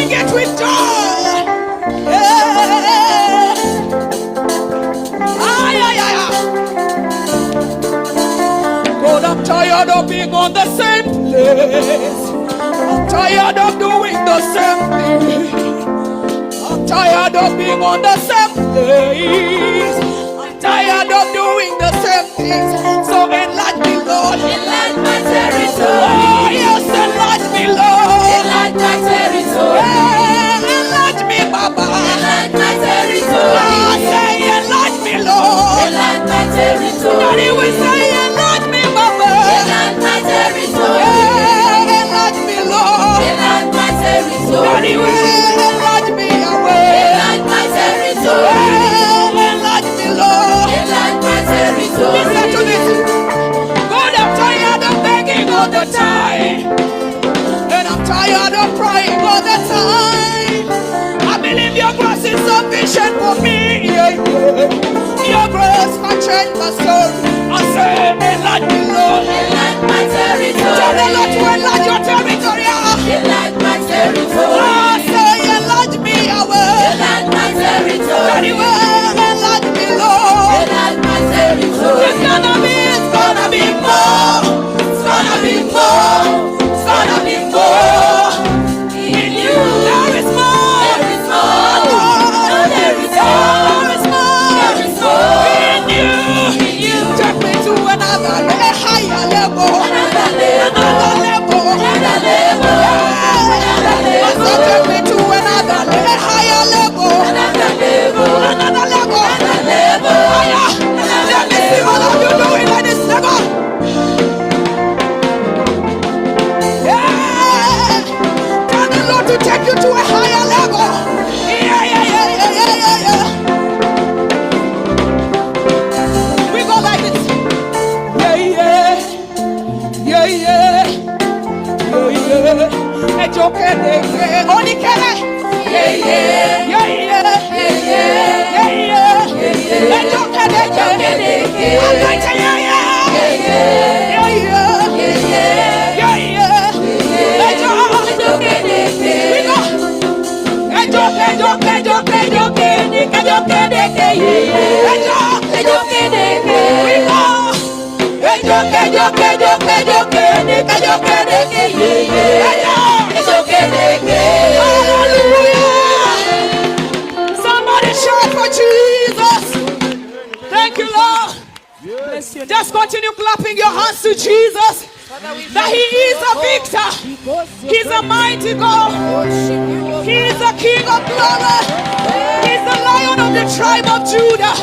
sing it with joy. Yeah. Ay, ay, ay, ay. God, I'm tired of being on the same place. I'm tired of doing the same thing. I'm tired of being on the same place. I'm tired of doing the same things. So enlarge me, Lord. Enlarge my territory. Oh, yes, enlarge me, Lord. Enlarge my territory. Yeah, enlarge me, Baba. Enlarge my territory. I say, enlarge me, Lord. Enlarge my territory. Daddy, we say, enlarge me, Baba. Enlarge my territory. Yeah, enlarge me, Lord. Enlarge my territory. Daddy, we enlarge me, Yahweh. Enlarge my territory. Yeah, enlarge me, Lord. Enlarge my territory. Listen to this. God, I'm tired of begging all the time. And I'm tired of crying all the time. I believe your grace is sufficient for me. Yeah, yeah. Your grace can change my story. I say, enlarge me, Lord. Enlarge my territory. Tell the Lord to enlarge your territory. Enlarge my territory. I say, enlarge me, Yahweh. Enlarge my territory. Anyway, enlarge me, Lord. Enlarge my territory. It's gonna be more. It's gonna be more. It's gonna be more. In you. There is more. There is more. No, there is more. There is more. There is more. In you. In you. Take me to another higher level. Another level. Another level. Another level. Another level. So take me to another higher level. Another level. Another level. Another level. Higher. Let me see all of you doing at this level. Yeah. Tell the Lord to take you to a higher level. Yeah, yeah, yeah, yeah, yeah, yeah, yeah. We go like this. Yeah, yeah. Yeah, yeah. Yeah, yeah. It's okay. Only can I. Yeah, yeah. Yeah, yeah. Yeah, yeah. Yeah, yeah. Yeah, yeah. It's okay. I'm going to yeah, yeah. Yeah, yeah. Yeah, yeah. Yeah, yeah. Yeah, yeah. It's okay. We go. It's somebody shout for Jesus. Thank you, Lord. Just continue clapping your hands to Jesus. That He is a victor. He's a mighty God. He is the King of glory. He's the Lion of the tribe of Judah.